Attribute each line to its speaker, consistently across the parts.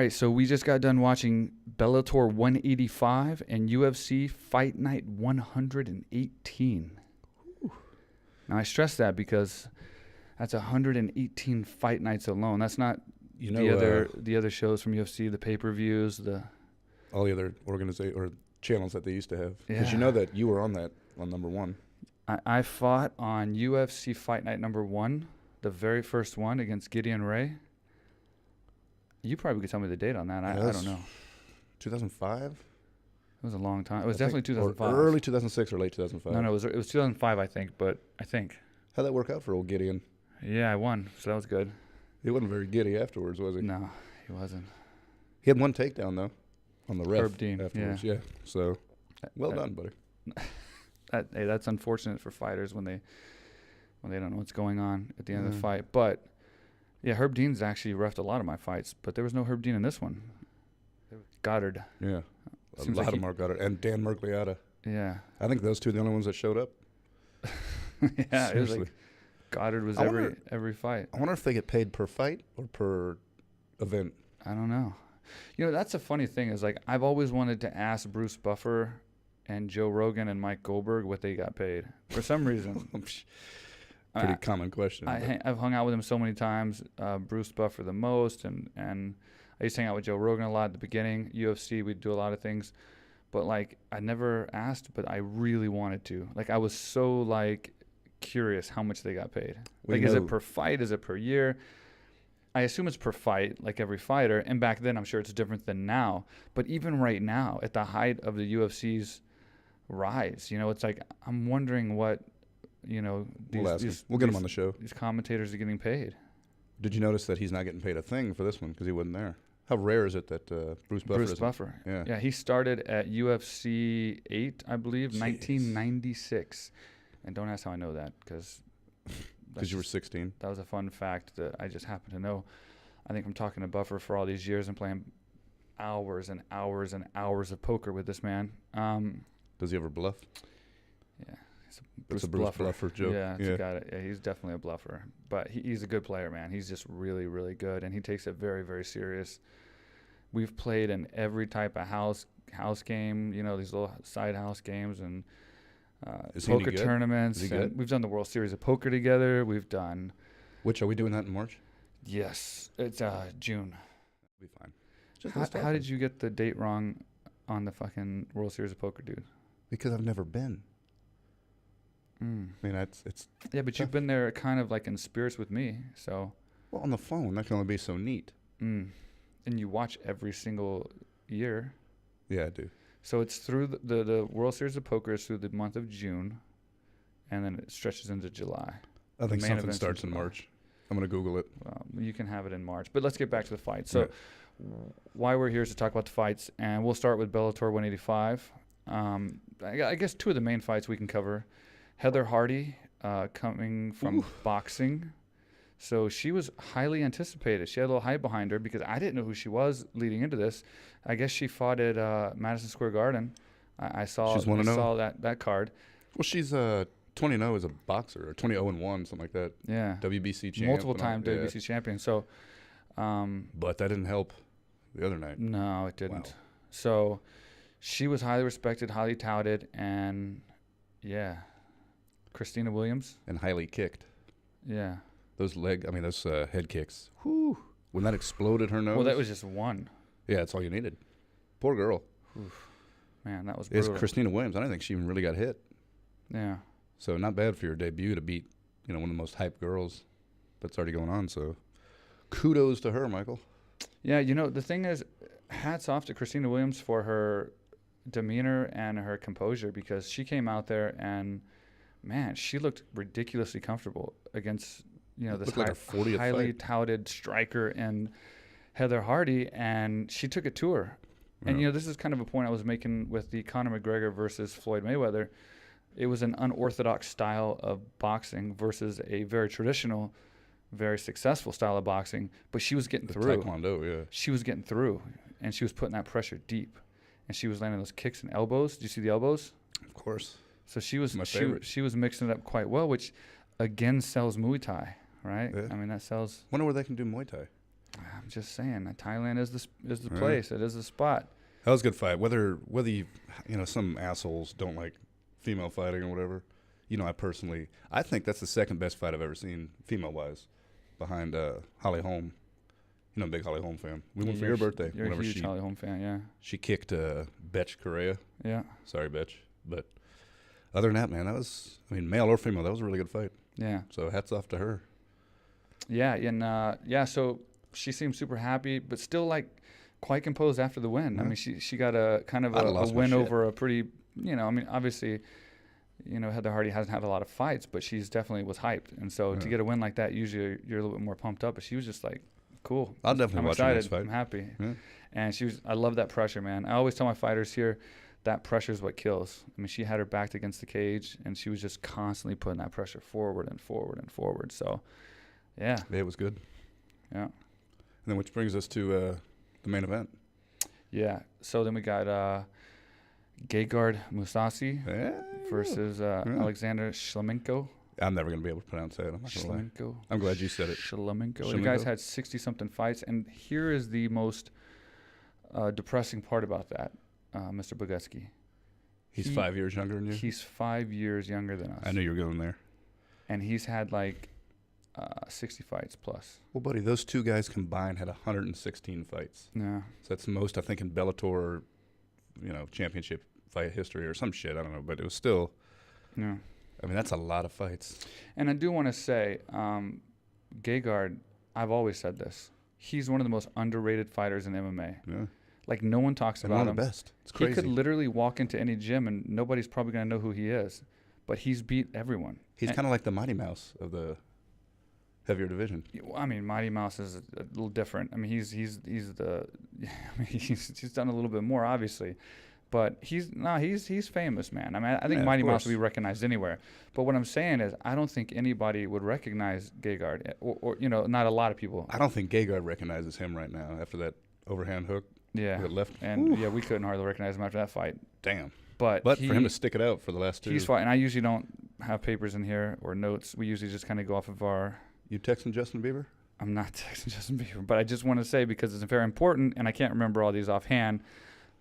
Speaker 1: right, so we just got done watching Bellator 185 and UFC Fight Night 118. Ooh. Now, I stress that because that's 118 fight nights alone. That's not the other shows from UFC, the pay-per-views,
Speaker 2: all the other or channels that they used to have. Because you know that you were on number one.
Speaker 1: I fought on UFC Fight Night number 1, the very first one against Gideon Ray. You probably could tell me the date on that. I don't know.
Speaker 2: 2005? It
Speaker 1: was a long time. It was definitely 2005.
Speaker 2: Or early 2006 or late 2005.
Speaker 1: No, it was 2005, I think.
Speaker 2: How'd that work out for old Gideon?
Speaker 1: Yeah, I won, so that was good.
Speaker 2: He wasn't very giddy afterwards, was he?
Speaker 1: No, he wasn't.
Speaker 2: He had one takedown, though, on the ref
Speaker 1: Herb Dean,
Speaker 2: afterwards. Yeah. So, well done, buddy.
Speaker 1: That's unfortunate for fighters when they don't know what's going on at the end of the fight. But, yeah, Herb Dean's actually reffed a lot of my fights, but there was no Herb Dean in this one. Goddard.
Speaker 2: Yeah. A lot of Marc Goddard. And Dan Mergliata.
Speaker 1: Yeah.
Speaker 2: I think those two are the only ones that showed up.
Speaker 1: Yeah, seriously. It was like Goddard was every fight.
Speaker 2: I wonder if they get paid per fight or per event.
Speaker 1: I don't know. You know, that's a funny thing is, like, I've always wanted to ask Bruce Buffer and Joe Rogan and Mike Goldberg what they got paid. For some reason.
Speaker 2: Pretty common question.
Speaker 1: I've hung out with him so many times, Bruce Buffer the most, and I used to hang out with Joe Rogan a lot at the beginning. UFC, we'd do a lot of things. But, like, I never asked, but I really wanted to. Like, I was so, like, curious how much they got paid. Like, is it per fight? Is it per year? I assume it's per fight, like every fighter. And back then, I'm sure it's different than now. But even right now, at the height of the UFC's rise, you know, it's like I'm wondering what, you know,
Speaker 2: we'll get him on the show.
Speaker 1: These commentators are getting paid.
Speaker 2: Did you notice that he's not getting paid a thing for this one because he wasn't there? How rare is it that Bruce Buffer?
Speaker 1: Yeah, he started at UFC 8, I believe, 1996. And don't ask how I know that because
Speaker 2: you were 16.
Speaker 1: That was a fun fact that I just happen to know. I think from talking to Buffer for all these years and playing hours and hours and hours of poker with this man.
Speaker 2: Does he ever bluff?
Speaker 1: Yeah.
Speaker 2: It's a Bruce Bluffer joke.
Speaker 1: Yeah, he's definitely a bluffer. But he's a good player, man. He's just really, really good, and he takes it very, very serious. We've played in every type of house game, you know, these little side house games and poker tournaments. And we've done the World Series of Poker together. We've done.
Speaker 2: Which, are we doing that in March?
Speaker 1: Yes, it's June.
Speaker 2: We'll be fine.
Speaker 1: How did you get the date wrong on the fucking World Series of Poker, dude?
Speaker 2: Because I've never been. I mean, it's
Speaker 1: yeah, but you've been there kind of like in spirits with me, so.
Speaker 2: Well, on the phone, that can only be so neat.
Speaker 1: And you watch every single year.
Speaker 2: Yeah, I do.
Speaker 1: So it's through the World Series of Poker is through the month of June, and then it stretches into July.
Speaker 2: I think something starts in March. I'm going to Google it.
Speaker 1: Well, you can have it in March. But let's get back to the fight. So why we're here is to talk about the fights, and we'll start with Bellator 185. I guess two of the main fights we can cover. Heather Hardy coming from boxing. So she was highly anticipated. She had a little hype behind her because I didn't know who she was leading into this. I guess she fought at Madison Square Garden. I saw that card.
Speaker 2: Well, she's 20-0 as a boxer, or 20-0-1, something like that.
Speaker 1: Yeah.
Speaker 2: WBC champion.
Speaker 1: Multiple-time WBC champion. So,
Speaker 2: but that didn't help the other night.
Speaker 1: No, it didn't.
Speaker 2: Wow.
Speaker 1: So she was highly respected, highly touted, and, yeah, Christina Williams.
Speaker 2: And highly kicked.
Speaker 1: Yeah.
Speaker 2: Those head kicks. Whew. When that exploded her nose.
Speaker 1: Well, that was just one.
Speaker 2: Yeah, that's all you needed. Poor girl.
Speaker 1: Oof. Man, that was brutal.
Speaker 2: It's Christina Williams. I don't think she even really got hit.
Speaker 1: Yeah.
Speaker 2: So not bad for your debut to beat, you know, one of the most hyped girls that's already going on. So kudos to her, Michael.
Speaker 1: Yeah, you know, the thing is, hats off to Christina Williams for her demeanor and her composure because she came out there and, man, she looked ridiculously comfortable against, you know, this highly touted striker and Heather Hardy, and she took it to her. Yeah. And, you know, this is kind of a point I was making with the Conor McGregor versus Floyd Mayweather. It was an unorthodox style of boxing versus a very traditional, very successful style of boxing, but she was getting through.
Speaker 2: Taekwondo, yeah.
Speaker 1: She was getting through, and she was putting that pressure deep, and she was landing those kicks and elbows. Did you see the elbows?
Speaker 2: Of course.
Speaker 1: So she was mixing it up quite well, which again sells Muay Thai, right?
Speaker 2: Yeah.
Speaker 1: I mean, that sells.
Speaker 2: Wonder where they can do Muay Thai.
Speaker 1: I'm just saying, Thailand is the
Speaker 2: Yeah.
Speaker 1: place. It is the spot.
Speaker 2: That was a good fight. Whether you some assholes don't like female fighting or whatever. I think that's the second best fight I've ever seen female wise, behind Holly Holm. Big Holly Holm fan. We went for your birthday.
Speaker 1: You're a huge Holly Holm fan, yeah.
Speaker 2: She kicked Betch Correa.
Speaker 1: Yeah.
Speaker 2: Sorry, Betch. But other than that, man, male or female, that was a really good fight.
Speaker 1: Yeah.
Speaker 2: So hats off to her.
Speaker 1: Yeah, and so she seemed super happy, but still like quite composed after the win.
Speaker 2: Yeah.
Speaker 1: I mean, she got a kind of a win over a pretty, obviously, Heather Hardy hasn't had a lot of fights, but she's definitely was hyped. And so to get a win like that, usually you're a little bit more pumped up. But she was just like, cool.
Speaker 2: I'll definitely watch the next fight.
Speaker 1: I'm happy.
Speaker 2: Yeah.
Speaker 1: And I love that pressure, man. I always tell my fighters here, that pressure is what kills. I mean, she had her backed against the cage, and she was just constantly putting that pressure forward and forward and forward. So, yeah.
Speaker 2: It was good.
Speaker 1: Yeah.
Speaker 2: And then which brings us to the main event.
Speaker 1: Yeah. So then we got Gegard Mousasi versus Alexander Shlemenko.
Speaker 2: I'm never going to be able to pronounce that. I'm not gonna lie.
Speaker 1: Shlemenko.
Speaker 2: I'm glad you said it.
Speaker 1: Shlemenko. The guy's had 60-something fights, and here is the most depressing part about that, Mr. Bogutsky.
Speaker 2: He's 5 years younger than you?
Speaker 1: He's 5 years younger than us.
Speaker 2: I knew you were going there.
Speaker 1: And he's had like 60 fights plus.
Speaker 2: Well, buddy, those two guys combined had 116 fights.
Speaker 1: Yeah.
Speaker 2: So that's the most, I think, in Bellator, championship fight history or some shit. I don't know, but it was still.
Speaker 1: Yeah.
Speaker 2: I mean, that's a lot of fights.
Speaker 1: And I do want to say, Gegard, I've always said this. He's one of the most underrated fighters in MMA.
Speaker 2: Yeah.
Speaker 1: Like, no one talks about him.
Speaker 2: One of the best. It's crazy.
Speaker 1: He could literally walk into any gym and nobody's probably going to know who he is. But he's beat everyone.
Speaker 2: He's kind of like the Mighty Mouse of the heavier division.
Speaker 1: I mean, Mighty Mouse is a little different. I mean, he's done a little bit more, obviously. But he's famous, man. I mean, I think Mighty Mouse would be recognized anywhere. But what I'm saying is, I don't think anybody would recognize Gegard, or not a lot of people.
Speaker 2: I don't think Gegard recognizes him right now after that overhand hook.
Speaker 1: Yeah,
Speaker 2: left.
Speaker 1: And we couldn't hardly recognize him after that fight.
Speaker 2: Damn.
Speaker 1: But
Speaker 2: for him to stick it out for the last two.
Speaker 1: He's fighting. I usually don't have papers in here or notes. We usually just kind of go off of our.
Speaker 2: You texting Justin Bieber?
Speaker 1: I'm not texting Justin Bieber, but I just want to say, because it's very important, and I can't remember all these offhand.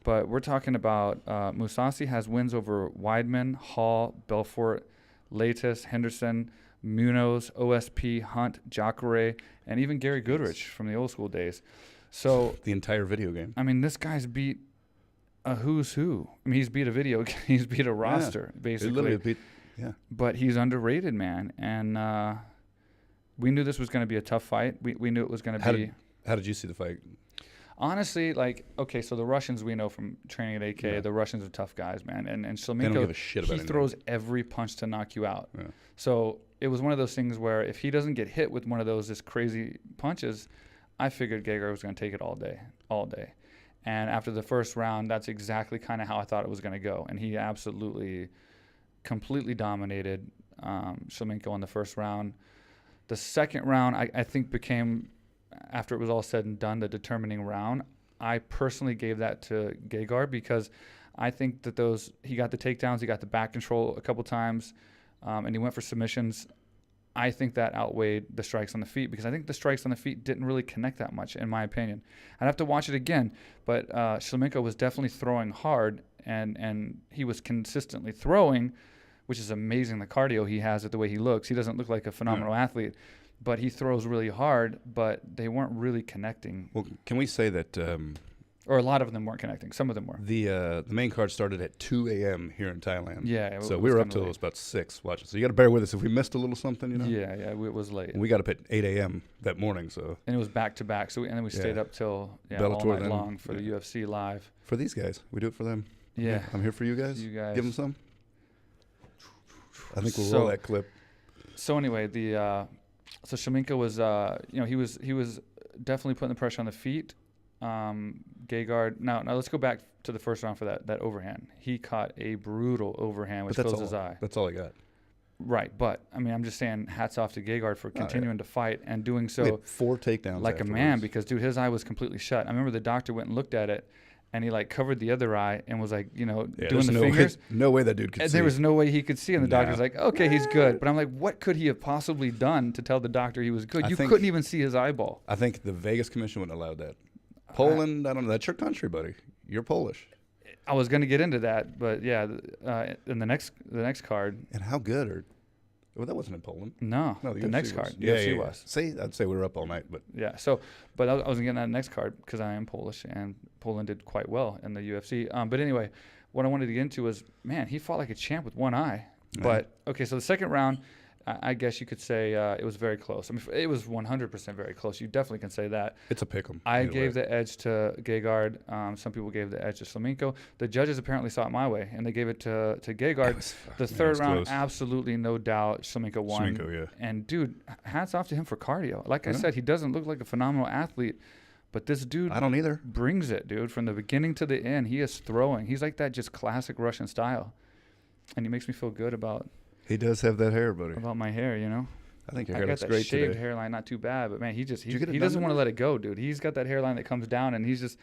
Speaker 1: But we're talking about Mousasi has wins over Weidman, Hall, Belfort, Latis, Henderson, Munoz, OSP, Hunt, Jacare, and even Gary Goodrich from the old school days. So
Speaker 2: the entire video game.
Speaker 1: I mean, this guy's beat a who's who. I mean, he's beat a video. He's beat a roster, basically.
Speaker 2: He literally beat,
Speaker 1: But he's underrated, man. And we knew this was going to be a tough fight. We knew it was going to be.
Speaker 2: How did you see the fight?
Speaker 1: Honestly, so the Russians, we know from training at AKA, the Russians are tough guys, man. And Shlemenko,
Speaker 2: they don't give a shit about
Speaker 1: he throws every punch to knock you out.
Speaker 2: Yeah.
Speaker 1: So it was one of those things where if he doesn't get hit with one of those just crazy punches, I figured Gegard was going to take it all day. And after the first round, that's exactly kind of how I thought it was going to go. And he absolutely, completely dominated Shlemenko in the first round. The second round, I think, became, after it was all said and done, the determining round. I personally gave that to Gegard because I think that he got the takedowns, he got the back control a couple times, and he went for submissions. I think that outweighed the strikes on the feet, because I think the strikes on the feet didn't really connect that much, in my opinion. I'd have to watch it again, but Shlemenko was definitely throwing hard, and he was consistently throwing, which is amazing, the cardio he has at the way he looks. He doesn't look like a phenomenal athlete, but he throws really hard, but they weren't really connecting.
Speaker 2: Well, can we say that...
Speaker 1: or a lot of them weren't connecting. Some of them were.
Speaker 2: The main card started at 2 a.m. here in Thailand.
Speaker 1: Yeah.
Speaker 2: So we were up till it was about 6 watching. So you got to bear with us if we missed a little something,
Speaker 1: Yeah, it was late.
Speaker 2: And we got up at 8 a.m. that morning, so...
Speaker 1: And it was back-to-back, and then we stayed up till
Speaker 2: Bellator
Speaker 1: all night long for the UFC live.
Speaker 2: For these guys. We do it for them.
Speaker 1: Yeah.
Speaker 2: I'm here for you guys.
Speaker 1: You guys.
Speaker 2: Give them some. I think we'll roll that clip.
Speaker 1: So anyway, so Shlemenko was, he was definitely putting the pressure on the feet. Gegard. Now let's go back to the first round for that overhand. He caught a brutal overhand, which closed his eye.
Speaker 2: That's all he got.
Speaker 1: Right, but I mean, I'm just saying, hats off to Gegard for continuing to fight and doing so.
Speaker 2: 4 takedowns
Speaker 1: like
Speaker 2: afterwards.
Speaker 1: A man, because dude, his eye was completely shut. I remember the doctor went and looked at it, and he like covered the other eye and was like, doing the
Speaker 2: no
Speaker 1: fingers.
Speaker 2: Way, no way that dude could
Speaker 1: and
Speaker 2: see.
Speaker 1: there was no way he could see, and the
Speaker 2: Nah.
Speaker 1: doctor's like, okay, he's good. But I'm like, what could he have possibly done to tell the doctor he was good? You couldn't even see his eyeball.
Speaker 2: I think the Vegas Commission wouldn't allow that. Poland, I don't know. That's your country, buddy. You're Polish.
Speaker 1: I was going to get into that, but yeah, in the next card.
Speaker 2: And how good well, that wasn't in Poland.
Speaker 1: No,
Speaker 2: the
Speaker 1: the
Speaker 2: UFC
Speaker 1: next
Speaker 2: was.
Speaker 1: card.
Speaker 2: Yeah,
Speaker 1: UFC
Speaker 2: yeah.
Speaker 1: was.
Speaker 2: See, I'd say we were up all night, but
Speaker 1: yeah. So, but I wasn't getting that next card because I am Polish, and Poland did quite well in the UFC. But anyway, what I wanted to get into was, man, he fought like a champ with one eye.
Speaker 2: Man.
Speaker 1: But okay, so the second round, I guess you could say it was very close. I mean, it was 100% very close. You definitely can say that.
Speaker 2: it's a pick 'em.
Speaker 1: I gave the edge to Gegard. Some people gave the edge to Slamenko. The judges apparently saw it my way, and they gave it to Gegard. The third round, absolutely no doubt, Slamenko won.
Speaker 2: Slamenko, yeah.
Speaker 1: And, dude, hats off to him for cardio. Like I said, he doesn't look like a phenomenal athlete, but this dude
Speaker 2: I don't either.
Speaker 1: brings it, dude. From the beginning to the end, he is throwing. He's like that just classic Russian style. And he makes me feel good about
Speaker 2: He does have that hair, buddy.
Speaker 1: my hair,
Speaker 2: I think your
Speaker 1: I
Speaker 2: hair
Speaker 1: got
Speaker 2: looks
Speaker 1: that
Speaker 2: great
Speaker 1: shaved
Speaker 2: today.
Speaker 1: hairline, not too bad, but man, he
Speaker 2: you get it
Speaker 1: doesn't
Speaker 2: done
Speaker 1: want to
Speaker 2: today?
Speaker 1: let it go, dude. He's got that hairline that comes down, and he's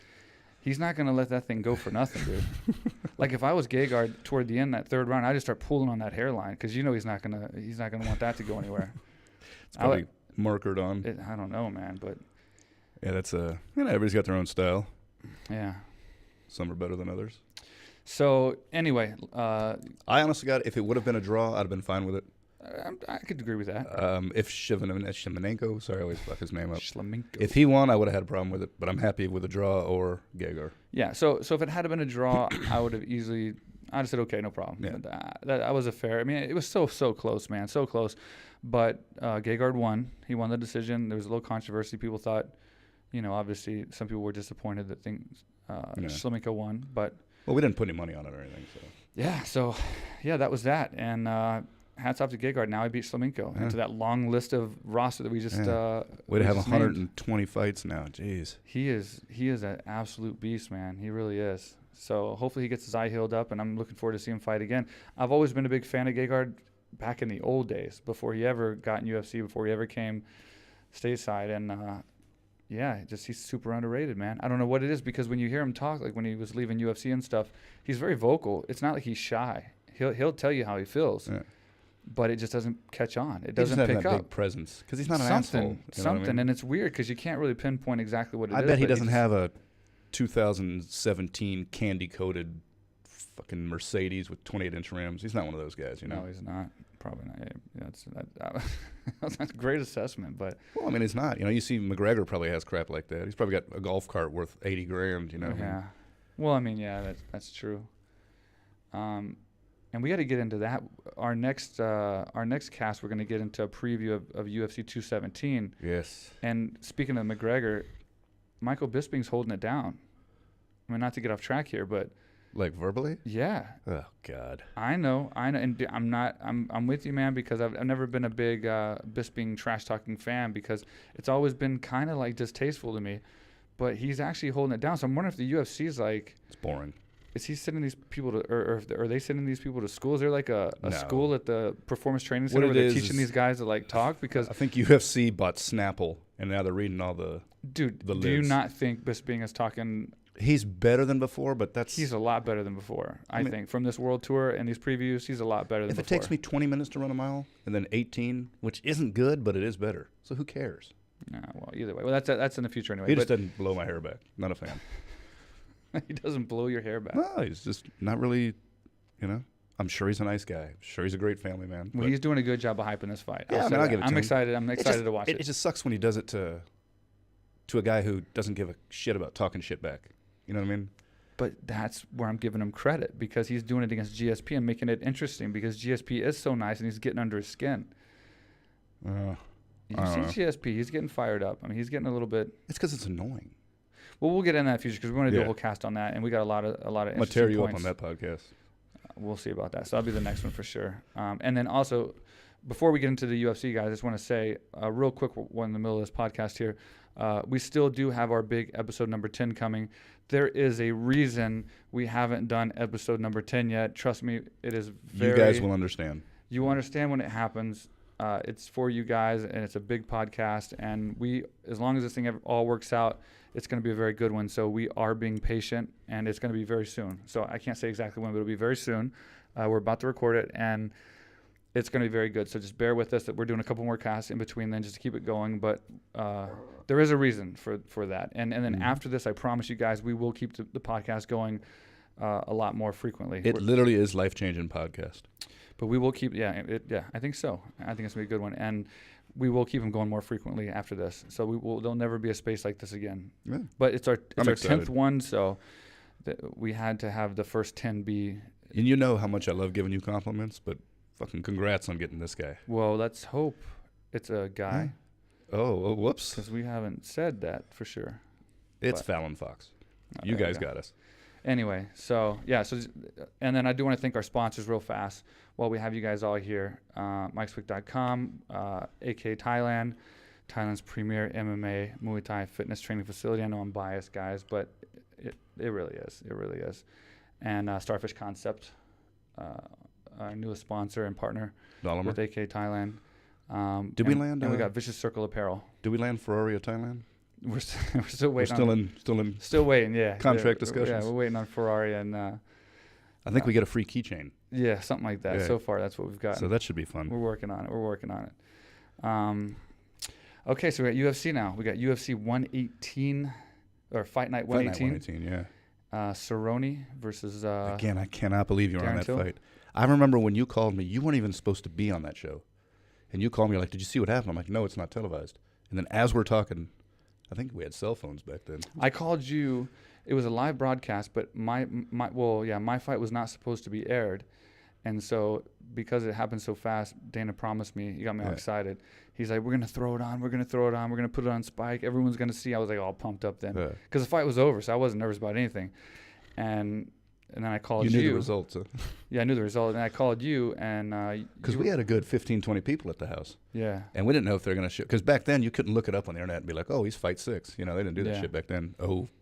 Speaker 1: not gonna let that thing go for nothing, dude. Like if I was Gegard toward the end that third round, I'd just start pulling on that hairline because he's not gonna want that to go anywhere.
Speaker 2: It's probably markered on.
Speaker 1: I don't know, man, but
Speaker 2: Yeah, that's everybody's got their own style.
Speaker 1: yeah.
Speaker 2: Some are better than others.
Speaker 1: So anyway,
Speaker 2: I honestly if it would have been a draw, I'd have been fine with it.
Speaker 1: I could agree with that.
Speaker 2: If Shimonenko, sorry, I always fuck his name up.
Speaker 1: Slamenko.
Speaker 2: If he won, I would have had a problem with it, but I'm happy with a draw or Gegard.
Speaker 1: Yeah, so if it had been a draw, I would have easily. I'd have said okay, no problem.
Speaker 2: Yeah.
Speaker 1: That was a fair. I mean, it was so close, man, so close. But Gegard won. He won the decision. There was a little controversy. People thought, obviously, some people were disappointed that Slamenko won. But
Speaker 2: well, we didn't put any money on it or anything. So
Speaker 1: that was that. And hats off to Gegard. Now he beat Slamenko into that long list of roster that we just.
Speaker 2: We'd have
Speaker 1: just
Speaker 2: 120 fights now. Jeez.
Speaker 1: He is an absolute beast, man. He really is. So hopefully he gets his eye healed up, and I'm looking forward to seeing him fight again. I've always been a big fan of Gegard back in the old days, before he ever got in UFC, before he ever came stateside, and he's super underrated, man. I don't know what it is, because when you hear him talk, like when he was leaving UFC and stuff, he's very vocal. It's not like he's shy. He'll tell you how he feels. Yeah. But it just doesn't catch on. It doesn't pick
Speaker 2: that
Speaker 1: up.
Speaker 2: Big presence, because he's not an asshole.
Speaker 1: And it's weird because you can't really pinpoint exactly what it is.
Speaker 2: I bet he doesn't have a 2017 candy-coated fucking Mercedes with 28-inch rims. He's not one of those guys, No,
Speaker 1: he's not. Probably not. Yeah, that's a great assessment, but
Speaker 2: well, I mean, it's not. You see, McGregor probably has crap like that. He's probably got a golf cart worth $80,000.
Speaker 1: Yeah. Well, I mean, yeah, that's true. And we got to get into that. Our next cast, we're going to get into a preview of UFC 217.
Speaker 2: Yes.
Speaker 1: And speaking of McGregor, Michael Bisping's holding it down. I mean, not to get off track here, but
Speaker 2: like verbally?
Speaker 1: Yeah.
Speaker 2: Oh God.
Speaker 1: I know, and I'm with you, man, because I've never been a big Bisping trash talking fan, because it's always been kind of like distasteful to me. But he's actually holding it down. So I'm wondering if the UFC is like,
Speaker 2: it's boring.
Speaker 1: Is he sending these people to, or are they sending these people to school? Is there like a school at the Performance Training Center where they're teaching these guys to like talk? Because
Speaker 2: I think UFC bought Snapple, and now they're reading all the
Speaker 1: dude.
Speaker 2: The
Speaker 1: do you not think Bisping is talking?
Speaker 2: He's better than before, but
Speaker 1: he's a lot better than before. I think from this world tour and these previews, he's a lot better than before.
Speaker 2: If it takes me 20 minutes to run a mile and then 18, which isn't good, but it is better. So who cares?
Speaker 1: Yeah, well, either way. Well, that's in the future anyway.
Speaker 2: He just doesn't blow my hair back. Not a fan.
Speaker 1: He doesn't blow your hair back.
Speaker 2: No, he's just not really, I'm sure he's a nice guy. I'm sure he's a great family man.
Speaker 1: Well, he's doing a good job of hyping this fight.
Speaker 2: Yeah, I'll give it to him.
Speaker 1: I'm excited to watch it.
Speaker 2: It just sucks when he does it to a guy who doesn't give a shit about talking shit back. You know what I mean?
Speaker 1: But that's where I'm giving him credit, because he's doing it against GSP and making it interesting, because GSP is so nice and he's getting under his skin. You see GSP, he's getting fired up. I mean, he's getting a little bit.
Speaker 2: It's because it's annoying.
Speaker 1: Well, we'll get into that in the future, because we want to do a whole cast on that, and we got a lot of interesting points.
Speaker 2: I'm gonna tear you up on that podcast.
Speaker 1: We'll see about that. So that'll be the next one for sure. And then also, before we get into the UFC, guys, I just want to say a real quick one in the middle of this podcast here. We still do have our big episode number 10 coming. There is a reason we haven't done episode number 10 yet. Trust me, it is very...
Speaker 2: You guys will understand.
Speaker 1: You understand when it happens. It's for you guys, and it's a big podcast. And as long as this thing all works out, it's going to be a very good one. So we are being patient, and it's going to be very soon. So I can't say exactly when, but it'll be very soon. We're about to record it, and it's going to be very good. So just bear with us that we're doing a couple more casts in between then just to keep it going. But there is a reason for that. And then after this, I promise you guys, we will keep the podcast going a lot more frequently.
Speaker 2: It literally is life-changing podcast.
Speaker 1: But we will keep, I think so. I think it's going to be a good one. And we will keep them going more frequently after this. So there'll never be a space like this again.
Speaker 2: Yeah.
Speaker 1: But it's our
Speaker 2: excited.
Speaker 1: 10th one, so we had to have the first 10 be.
Speaker 2: And you know how much I love giving you compliments, but fucking congrats on getting this guy.
Speaker 1: Well, let's hope it's a guy.
Speaker 2: Huh? Oh, whoops.
Speaker 1: Because we haven't said that for sure.
Speaker 2: It's Fallon Fox. You guys got us.
Speaker 1: Anyway, and then I do want to thank our sponsors real fast while we have you guys all here. MikeSwick.com, AKA Thailand, Thailand's premier MMA Muay Thai fitness training facility. I know I'm biased, guys, but it really is. It really is. And Starfish Concept, our newest sponsor and partner with AKA Thailand.
Speaker 2: Did we land?
Speaker 1: And we got Vicious Circle Apparel.
Speaker 2: Did we land Ferrari at Thailand?
Speaker 1: We're still waiting.
Speaker 2: We're still
Speaker 1: waiting. Yeah.
Speaker 2: Contract discussions.
Speaker 1: Yeah, we're waiting on Ferrari and.
Speaker 2: I think we get a free keychain.
Speaker 1: Yeah, something like that. Yeah. So far, that's what we've got.
Speaker 2: So that should be fun.
Speaker 1: We're working on it. Okay, so we got UFC now. We got UFC 118 or Fight Night 118.
Speaker 2: Fight Night 118, yeah.
Speaker 1: Cerrone versus.
Speaker 2: Again, I cannot believe you were on that
Speaker 1: Till?
Speaker 2: fight. I remember when you called me. You weren't even supposed to be on that show, and you called me like, "Did you see what happened?" I'm like, "No, it's not televised." And then as we're talking. I think we had cell phones back then.
Speaker 1: I called you. It was a live broadcast, but my fight was not supposed to be aired, and so because it happened so fast, Dana promised me. He got me all excited. He's like, "We're gonna throw it on. We're gonna put it on Spike. Everyone's gonna see." I was like all pumped up then because the fight was over, so I wasn't nervous about anything. And then I called you.
Speaker 2: You knew the results. Huh?
Speaker 1: Yeah, I knew the result. And I called you. And
Speaker 2: because we had a good 15, 20 people at the house.
Speaker 1: Yeah.
Speaker 2: And we didn't know if they were going to show. Because back then, you couldn't look it up on the internet and be like, oh, he's fight 6. You know, they didn't do that shit back then.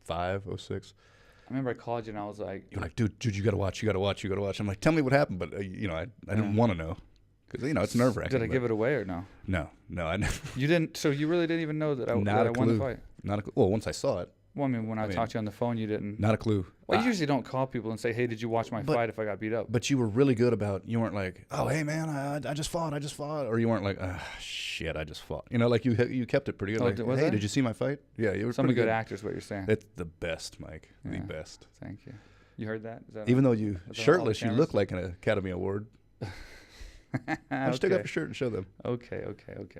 Speaker 2: 05, 06.
Speaker 1: I remember I called you and I was like.
Speaker 2: You're like, dude, you got to watch. I'm like, tell me what happened. But, I didn't want to know. Because, it's nerve-wracking.
Speaker 1: Did I give it away or no?
Speaker 2: No. I never.
Speaker 1: You didn't. So you really didn't even know that I won the fight?
Speaker 2: Not a clue. Well, once I saw it.
Speaker 1: Well, I mean, when I talked to you on the phone, you didn't.
Speaker 2: Not a clue.
Speaker 1: Well, you usually don't call people and say, hey, did you watch my fight if I got beat up?
Speaker 2: But you were really good about, you weren't like, oh, hey, man, I just fought. Or you weren't like, shit, I just fought. Like you kept it pretty good. Like, hey, did you see my fight? Yeah, you were
Speaker 1: some
Speaker 2: pretty
Speaker 1: good actors, what you're saying.
Speaker 2: It's the best, Mike. Yeah. The best.
Speaker 1: Thank you. You heard that?
Speaker 2: Even though you shirtless, you look like an Academy Award. Why don't you take off your shirt and show them?
Speaker 1: Okay.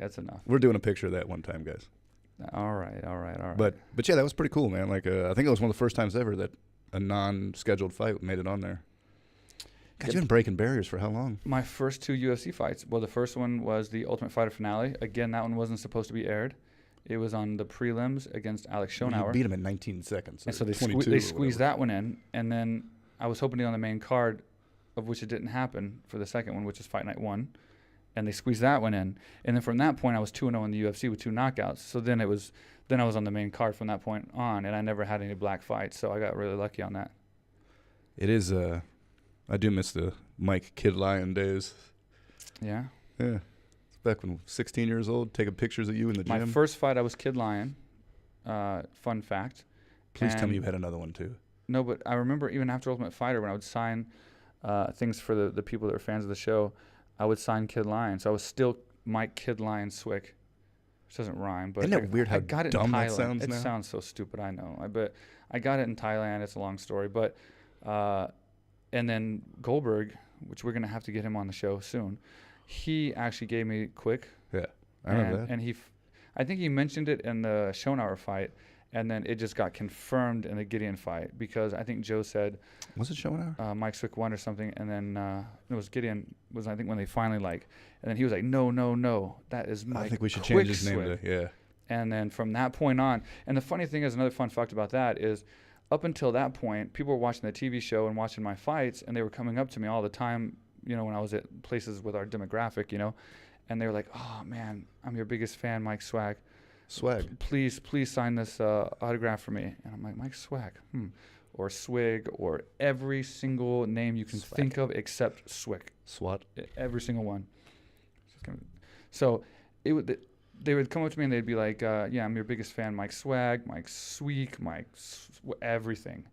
Speaker 1: That's enough.
Speaker 2: We're doing a picture of that one time, guys.
Speaker 1: All right.
Speaker 2: But yeah, that was pretty cool, man. Like I think it was one of the first times ever that a non-scheduled fight made it on there. God, you've been breaking barriers for how long?
Speaker 1: My first 2 UFC fights. Well, the first one was the Ultimate Fighter finale. Again, that one wasn't supposed to be aired. It was on the prelims against Alex Schonauer.
Speaker 2: You beat him in 19 seconds.
Speaker 1: And so they squeezed that one in. And then I was hoping to be on the main card, of which it didn't happen for the second one, which is Fight Night 1. And they squeezed that one in. And then from that point, I was 2-0 in the UFC with 2 knockouts. So then I was on the main card from that point on, and I never had any black fights. So I got really lucky on that.
Speaker 2: It is, I do miss the Mike Kid Lion days.
Speaker 1: Yeah?
Speaker 2: Yeah. It's back when I was 16 years old, taking pictures of you in the gym.
Speaker 1: My first fight, I was Kid Lion. Fun fact.
Speaker 2: Please tell me you had another one, too.
Speaker 1: No, but I remember even after Ultimate Fighter, when I would sign things for the people that were fans of the show, I would sign Kid Lion. So I was still Mike Kid Lion Swick, which doesn't rhyme. But
Speaker 2: isn't that weird how dumb that sounds now?
Speaker 1: It sounds so stupid, I know. But I got it in Thailand. It's a long story. But and then Goldberg, which we're going to have to get him on the show soon, he actually gave me Quick.
Speaker 2: Yeah, I remember that.
Speaker 1: And I think he mentioned it in the Schonauer fight. And then it just got confirmed in the Gideon fight because I think Joe said...
Speaker 2: Was it Schonauer?
Speaker 1: Mike Swick won or something. And then it was Gideon was, I think, when they finally And then he was like, no. That is Mike
Speaker 2: I think we should
Speaker 1: Quick
Speaker 2: change his name
Speaker 1: Swick.
Speaker 2: to... Yeah.
Speaker 1: And then from that point on... And the funny thing is, another fun fact about that is up until that point, people were watching the TV show and watching my fights, and they were coming up to me all the time, when I was at places with our demographic, and they were like, oh, man, I'm your biggest fan, Mike Swag. Please sign this autograph for me. And I'm like, Mike Swag, or Swig, or every single name you can think of except Swick.
Speaker 2: SWAT.
Speaker 1: Every single one. So it would. They would come up to me and they'd be like, "Yeah, I'm your biggest fan, Mike Swag, Mike Sweek, everything."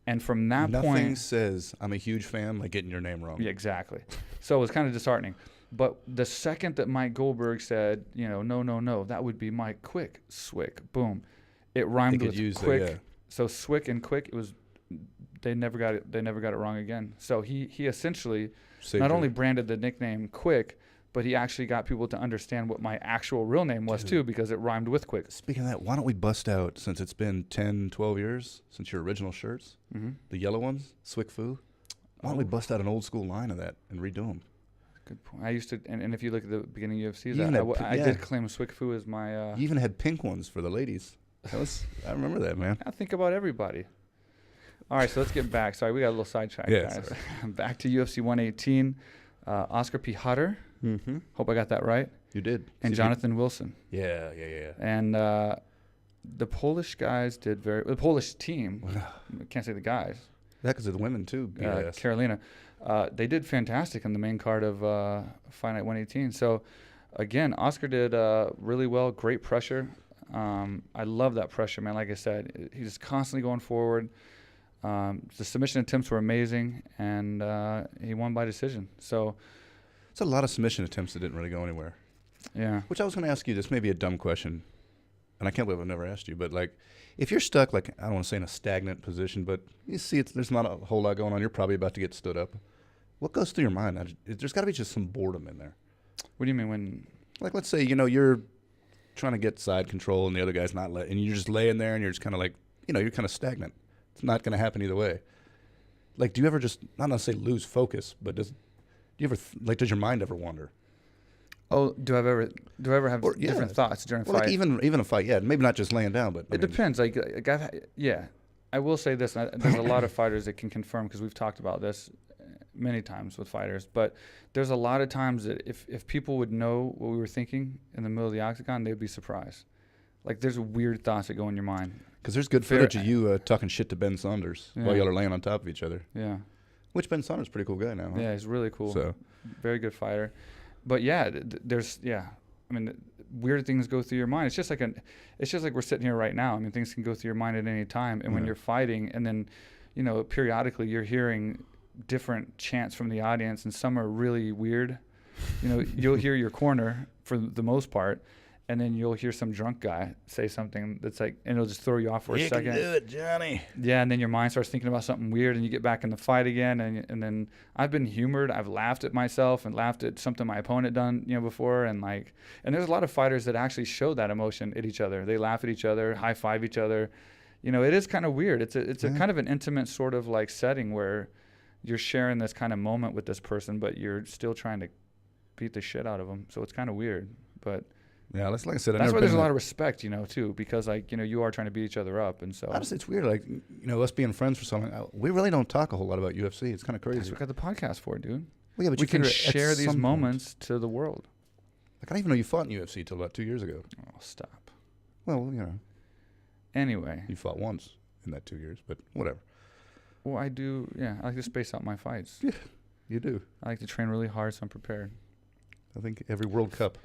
Speaker 1: And from that
Speaker 2: Nothing
Speaker 1: point,
Speaker 2: says I'm a huge fan like getting your name wrong.
Speaker 1: yeah, exactly. So it was kind of disheartening. But the second that Mike Goldberg said, no, that would be Mike Quick, Swick, boom, it rhymed with Quick. So Swick and Quick, it was. They never got it. They never got it wrong again. So he essentially not only branded the nickname Quick, but he actually got people to understand what my actual real name was too, because it rhymed with Quick.
Speaker 2: Speaking of that, why don't we bust out, since it's been 10, 12 years since your original shirts, the yellow ones, Swick Fu, why don't we bust out an old school line of that and redo them?
Speaker 1: Good point. I used to, and if you look at the beginning of UFC, I did claim Swick Fu as my...
Speaker 2: you even had pink ones for the ladies. I remember that, man.
Speaker 1: I think about everybody. All right, so let's get back. Sorry, we got a little sidetracked, guys. Back to UFC 118. Oscar P. Hutter. Hope I got that right.
Speaker 2: You did.
Speaker 1: And Jonathan Wilson.
Speaker 2: Yeah.
Speaker 1: And the Polish guys did the Polish team, I can't say the guys.
Speaker 2: Yeah, because of the women too.
Speaker 1: Carolina. They did fantastic in the main card of Fight Night 118. So, again, Oscar did really well. Great pressure. I love that pressure, man. Like I said, he's just constantly going forward. The submission attempts were amazing, and he won by decision. So
Speaker 2: it's a lot of submission attempts that didn't really go anywhere.
Speaker 1: Yeah.
Speaker 2: Which I was going to ask you, this may be a dumb question, and I can't believe I've never asked you, but like, if you're stuck, like, I don't want to say in a stagnant position, but you see there's not a whole lot going on. You're probably about to get stood up. What goes through your mind? There's got to be just some boredom in there.
Speaker 1: What do you mean when?
Speaker 2: Like, let's say, you're trying to get side control and the other guy's not and you're just laying there and you're just kind of like, you're kind of stagnant. It's not going to happen either way. Like, do you ever just, not necessarily lose focus, but does your mind ever wander?
Speaker 1: Oh, do I ever have different thoughts during a fight?
Speaker 2: Like even a fight, maybe not just laying down, but
Speaker 1: it depends. Like I will say this. There's a lot of fighters that can confirm, because we've talked about this many times with fighters. But there's a lot of times that if people would know what we were thinking in the middle of the octagon, they'd be surprised. Like, there's weird thoughts that go in your mind.
Speaker 2: Because there's good footage of you talking shit to Ben Saunders while y'all are laying on top of each other.
Speaker 1: Yeah.
Speaker 2: Which Ben Saunders is a pretty cool guy now. Huh?
Speaker 1: Yeah, he's really cool.
Speaker 2: So,
Speaker 1: very good fighter. But I mean, weird things go through your mind. It's just like we're sitting here right now. I mean, things can go through your mind at any time. And when you're fighting, and then, periodically you're hearing different chants from the audience, and some are really weird. You'll hear your corner for the most part, and then you'll hear some drunk guy say something that's like, and it'll just throw you off for a second.
Speaker 2: You can do it, Johnny.
Speaker 1: Yeah, and then your mind starts thinking about something weird, and you get back in the fight again. And then I've been humored. I've laughed at myself and laughed at something my opponent done, before. And there's a lot of fighters that actually show that emotion at each other. They laugh at each other, high five each other. It is kind of weird. It's a kind of an intimate sort of like setting where you're sharing this kind of moment with this person, but you're still trying to beat the shit out of them. So it's kind of weird, but.
Speaker 2: Yeah, like I said,
Speaker 1: that's why there's a lot of respect, too, because you are trying to beat each other up, and so.
Speaker 2: Honestly, it's weird. Like, us being friends for so long, we really don't talk a whole lot about UFC. It's kind of crazy.
Speaker 1: That's what we got the podcast for, dude.
Speaker 2: Well, yeah, but
Speaker 1: we can share these moments to the world.
Speaker 2: Like, I didn't even know you fought in UFC till about 2 years ago.
Speaker 1: Oh, stop.
Speaker 2: Well,
Speaker 1: Anyway.
Speaker 2: You fought once in that 2 years, but whatever.
Speaker 1: Well, I do. Yeah, I like to space out my fights.
Speaker 2: Yeah, you do.
Speaker 1: I like to train really hard, so I'm prepared.
Speaker 2: I think every World Cup.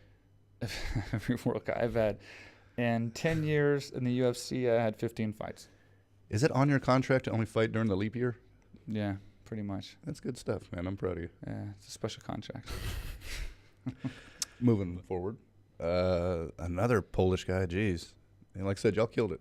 Speaker 1: Every World Cup I've had. In 10 years in the UFC, I had 15 fights.
Speaker 2: Is it on your contract to only fight during the leap year?
Speaker 1: Yeah, pretty much.
Speaker 2: That's good stuff, man. I'm proud of you.
Speaker 1: Yeah, it's a special contract.
Speaker 2: Moving forward. Another Polish guy, geez. And like I said, y'all killed it.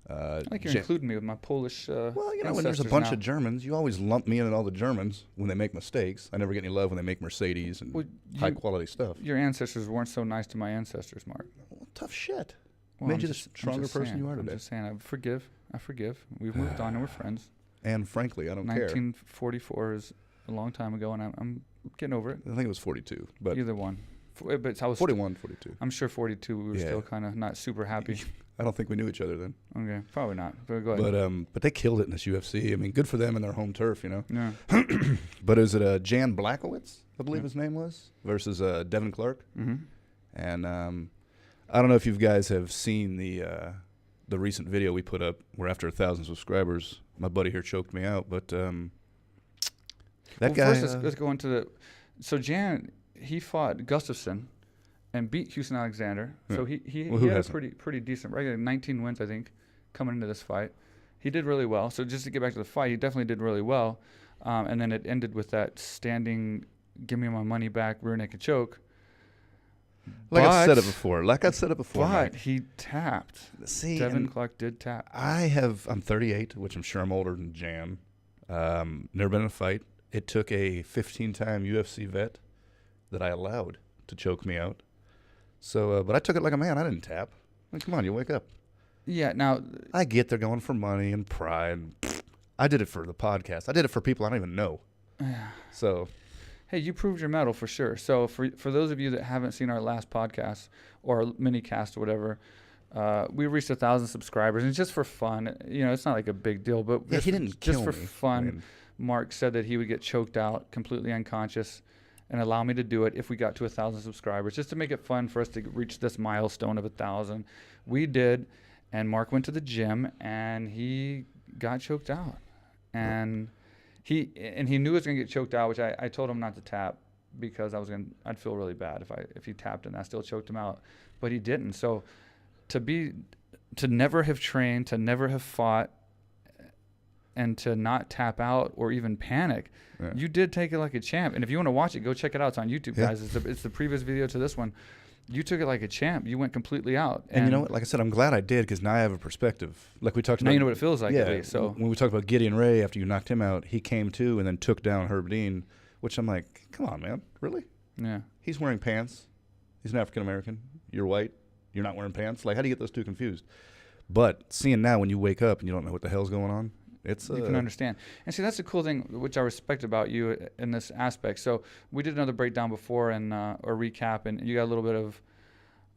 Speaker 1: I like you're including me with my Polish
Speaker 2: well, when there's a bunch of Germans, you always lump me in and all the Germans when they make mistakes. I never get any love when they make Mercedes and high-quality stuff.
Speaker 1: Your ancestors weren't so nice to my ancestors, Marc.
Speaker 2: Well, tough shit.
Speaker 1: Well,
Speaker 2: made you the stronger person you are today.
Speaker 1: I'm just saying, I forgive. We've moved on and we're friends.
Speaker 2: And frankly, I don't care.
Speaker 1: 1944 is a long time ago, and I'm getting over it.
Speaker 2: I think it was 42. But
Speaker 1: either one. But I was
Speaker 2: 41, 42.
Speaker 1: I'm sure 42 we were still kind of not super happy.
Speaker 2: I don't think we knew each other then.
Speaker 1: Okay, probably not. But go ahead.
Speaker 2: But they killed it in this UFC. I mean, good for them and their home turf,
Speaker 1: Yeah.
Speaker 2: But is it Jan Blachowicz, I believe his name was, versus Devin Clark?
Speaker 1: Mm-hmm.
Speaker 2: And I don't know if you guys have seen the recent video we put up where after 1,000 subscribers, my buddy here choked me out. But that guy.
Speaker 1: First, let's go into the. So Jan, he fought Gustafsson, and beat Houston Alexander.
Speaker 2: Yeah.
Speaker 1: So he
Speaker 2: Well, who
Speaker 1: had
Speaker 2: hasn't?
Speaker 1: a pretty decent record, 19 wins I think, coming into this fight. He did really well. So just to get back to the fight, he definitely did really well. And then it ended with that standing, give me my money back, rear naked choke.
Speaker 2: I've said it before.
Speaker 1: But
Speaker 2: Mike.
Speaker 1: he tapped.
Speaker 2: See,
Speaker 1: Devin Clark did tap.
Speaker 2: I'm 38, which I'm sure I'm older than Jan. Never been in a fight. It took a 15-time UFC vet that I allowed to choke me out. So, but I took it like a man. I didn't tap. Like, come on, you wake up.
Speaker 1: Yeah, now
Speaker 2: I get they're going for money and pride. I did it for the podcast. I did it for people I don't even know. So,
Speaker 1: hey, you proved your mettle for sure. So for those of you that haven't seen our last podcast or our mini cast or whatever, we reached 1,000 subscribers, and just for fun, you know, it's not like a big deal, but
Speaker 2: yeah, he didn't kill
Speaker 1: just for
Speaker 2: me.
Speaker 1: fun.
Speaker 2: I mean,
Speaker 1: Marc said that he would get choked out, completely unconscious, and allow me to do it if we got to 1,000 subscribers, just to make it fun for us to reach this milestone of 1,000. We did, and Marc went to the gym, and he got choked out. And he knew he was gonna get choked out, which I told him not to tap because I'd feel really bad if he tapped and I still choked him out, but he didn't. So to never have trained, to never have fought, and to not tap out or even panic, you did take it like a champ. And if you want to watch it, go check it out. It's on YouTube, guys. It's the previous video to this one. You took it like a champ. You went completely out.
Speaker 2: And you know what? Like I said, I'm glad I did because now I have a perspective. Like we talked about.
Speaker 1: Now you know what it feels like,
Speaker 2: yeah,
Speaker 1: at least. So
Speaker 2: when we talked about Gideon Ray after you knocked him out, he came to and then took down Herb Dean, which I'm like, come on, man. Really?
Speaker 1: yeah.
Speaker 2: He's wearing pants. He's an African-American. You're white. You're not wearing pants. Like, how do you get those two confused? But seeing now when you wake up and you don't know what the hell's going on, it's
Speaker 1: you can understand. And see, that's the cool thing, which I respect about you in this aspect. So we did another breakdown before and or recap, and you got a little bit of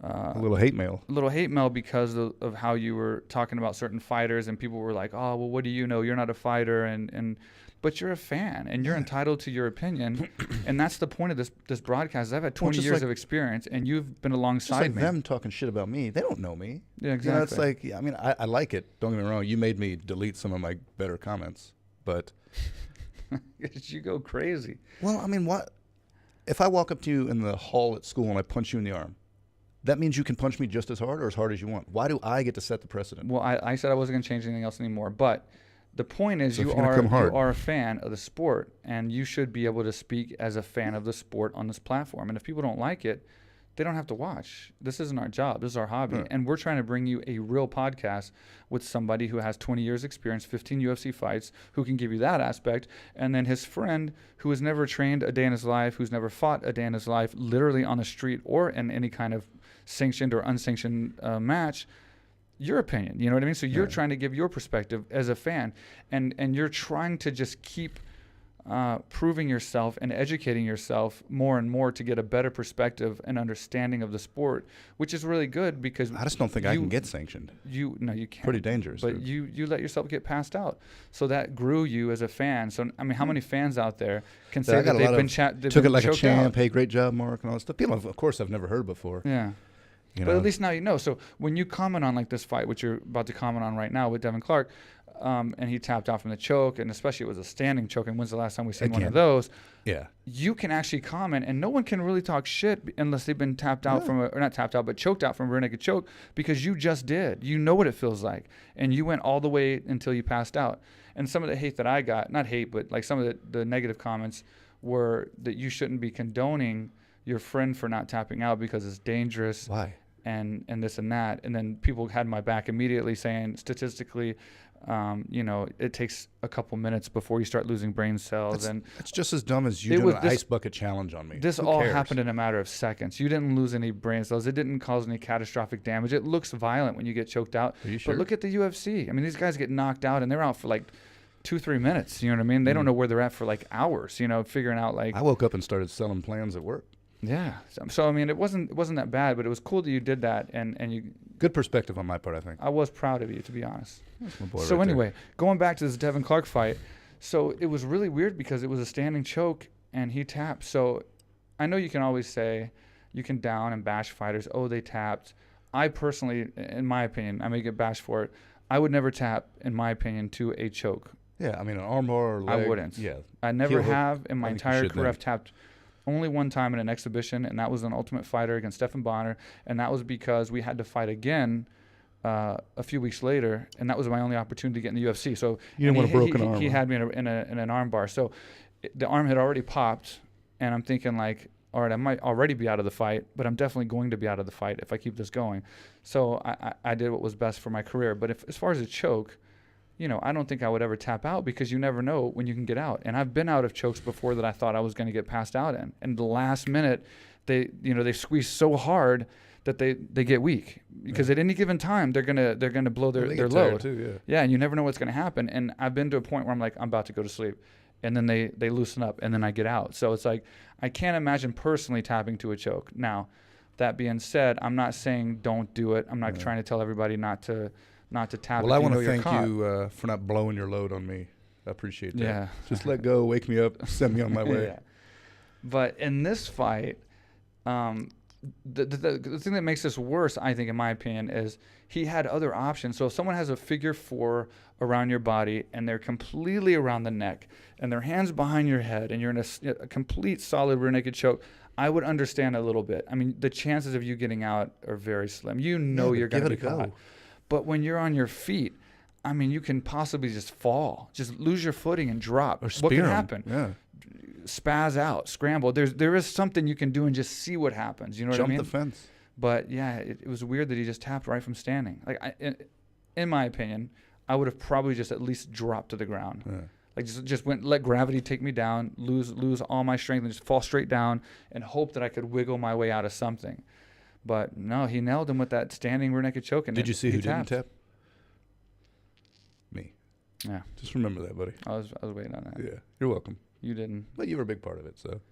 Speaker 2: a little hate mail.
Speaker 1: A little hate mail because of how you were talking about certain fighters, and people were like, "Oh, well, what do you know? You're not a fighter," but you're a fan, and you're entitled to your opinion, and that's the point of this broadcast. I've had 20 years of experience, and you've been alongside
Speaker 2: just like
Speaker 1: me.
Speaker 2: Them talking shit about me, they don't know me.
Speaker 1: Yeah, exactly.
Speaker 2: You know, it's like, I mean, I like it. Don't get me wrong. You made me delete some of my better comments, but
Speaker 1: you go crazy.
Speaker 2: Well, I mean, what if I walk up to you in the hall at school and I punch you in the arm? That means you can punch me just as hard or as hard as you want. Why do I get to set the precedent?
Speaker 1: Well, I said I wasn't going to change anything else anymore, but the point is,
Speaker 2: So
Speaker 1: you are a fan of the sport, and you should be able to speak as a fan of the sport on this platform. And if people don't like it, they don't have to watch. This isn't our job. This is our hobby.
Speaker 2: Right.
Speaker 1: And we're trying to bring you a real podcast with somebody who has 20 years experience, 15 UFC fights, who can give you that aspect. And then his friend who has never trained a day in his life, who's never fought a day in his life, literally on the street or in any kind of sanctioned or unsanctioned match, your opinion, you know what I mean? So you're trying to give your perspective as a fan, and you're trying to just keep proving yourself and educating yourself more and more to get a better perspective and understanding of the sport, which is really good because
Speaker 2: I just don't think I can get sanctioned.
Speaker 1: No, you can't.
Speaker 2: Pretty dangerous.
Speaker 1: But you let yourself get passed out, so that grew you as a fan. So I mean, how many fans out there can say that they've been
Speaker 2: took it like a champ?
Speaker 1: Out?
Speaker 2: Hey, great job, Marc, and all that stuff. People, of course, I've never heard before.
Speaker 1: Yeah.
Speaker 2: You
Speaker 1: but
Speaker 2: know?
Speaker 1: at least now you know. So when you comment on like this fight, which you're about to comment on right now with Devin Clark, and he tapped out from the choke, and especially it was a standing choke, and when's the last time we've seen one of those?
Speaker 2: Yeah.
Speaker 1: You can actually comment, and no one can really talk shit unless they've been tapped out or not tapped out, but choked out from a rear naked choke, because you just did. You know what it feels like, and you went all the way until you passed out. And some of the hate that I got, not hate, but like some of the negative comments were that you shouldn't be condoning your friend for not tapping out because it's dangerous.
Speaker 2: Why?
Speaker 1: And this and that. And then people had my back immediately saying statistically, it takes a couple minutes before you start losing brain cells.
Speaker 2: It's just as dumb as you doing an ice bucket challenge on me.
Speaker 1: This all happened in a matter of seconds. You didn't lose any brain cells. It didn't cause any catastrophic damage. It looks violent when you get choked out.
Speaker 2: Are you sure?
Speaker 1: But look at the UFC. I mean, these guys get knocked out and they're out for like 2-3 minutes. You know what I mean? They don't know where they're at for like hours, figuring out like.
Speaker 2: I woke up and started selling plans at work.
Speaker 1: Yeah. So I mean, it wasn't that bad, but it was cool that you did that, and you.
Speaker 2: Good perspective on my part, I think.
Speaker 1: I was proud of you, to be honest.
Speaker 2: That's my boy
Speaker 1: So
Speaker 2: right
Speaker 1: anyway,
Speaker 2: there.
Speaker 1: going back to this Devin Clark fight, so it was really weird because it was a standing choke and he tapped. So I know you can always say, you can down and bash fighters. Oh, they tapped. I personally, in my opinion, I may get bashed for it. I would never tap, in my opinion, to a choke.
Speaker 2: Yeah, I mean, an armbar or leg.
Speaker 1: I wouldn't.
Speaker 2: Yeah.
Speaker 1: I never have in my entire career. I've tapped only one time in an exhibition, and that was an Ultimate Fighter against Stephan Bonner, and that was because we had to fight again a few weeks later, and that was my only opportunity to get in the UFC. So
Speaker 2: you didn't want a broken arm.
Speaker 1: He had me in an arm bar. So the arm had already popped, and I'm thinking like, all right, I might already be out of the fight, but I'm definitely going to be out of the fight if I keep this going. So I did what was best for my career. But as far as a choke, you know, I don't think I would ever tap out because you never know when you can get out. And I've been out of chokes before that I thought I was going to get passed out in. And the last minute, they squeeze so hard that they get weak because at any given time they're gonna blow their load.
Speaker 2: Too,
Speaker 1: yeah, and you never know what's gonna happen. And I've been to a point where I'm like, I'm about to go to sleep, and then they loosen up, and then I get out. So it's like I can't imagine personally tapping to a choke. Now, that being said, I'm not saying don't do it. I'm not trying to tell everybody not to tap.
Speaker 2: Well, I want to thank you for not blowing your load on me. I appreciate that.
Speaker 1: Yeah.
Speaker 2: Just let go, wake me up, send me on my way.
Speaker 1: Yeah. But in this fight, the thing that makes this worse, I think, in my opinion, is he had other options. So if someone has a figure 4 around your body and they're completely around the neck and their hands behind your head and you're in a complete solid rear naked choke, I would understand a little bit. I mean, the chances of you getting out are very slim. You know you're going to be caught. But when you're on your feet, I mean, you can possibly just fall, just lose your footing and drop.
Speaker 2: Or spear
Speaker 1: what can
Speaker 2: him.
Speaker 1: happen?
Speaker 2: Yeah.
Speaker 1: Spaz out, scramble. There is something you can do and just see what happens. You know what I mean?
Speaker 2: Jump the fence.
Speaker 1: But yeah, it was weird that he just tapped right from standing. Like, in my opinion, I would have probably just at least dropped to the ground.
Speaker 2: Yeah.
Speaker 1: Like just let gravity take me down, lose all my strength, and just fall straight down, and hope that I could wiggle my way out of something. But no, he nailed him with that standing rear naked choke. And
Speaker 2: did you see who
Speaker 1: tapped.
Speaker 2: didn't tap? Me.
Speaker 1: Yeah.
Speaker 2: Just remember that, buddy.
Speaker 1: I was waiting on that.
Speaker 2: Yeah. You're welcome.
Speaker 1: You didn't.
Speaker 2: But you were a big part of it, so.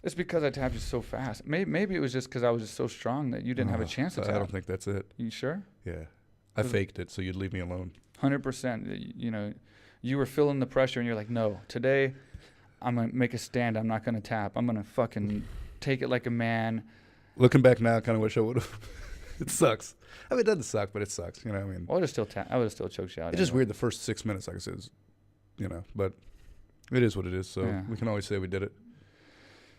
Speaker 1: It's because I tapped you so fast. Maybe it was just because I was just so strong that you didn't have a chance to tap.
Speaker 2: I don't think that's it.
Speaker 1: You sure?
Speaker 2: Yeah. I faked it so you'd leave me alone.
Speaker 1: 100%. You know, you were feeling the pressure and you're like, no, today I'm going to make a stand. I'm not going to tap. I'm going to fucking take it like a man.
Speaker 2: Looking back now, I kind of wish I would have. It sucks. I mean, it doesn't suck, but it sucks. You know what I mean?
Speaker 1: Well, I would have still choked you out.
Speaker 2: It's just weird the first 6 minutes, like I said, but it is what it is. So
Speaker 1: Yeah.
Speaker 2: we can always say we did it.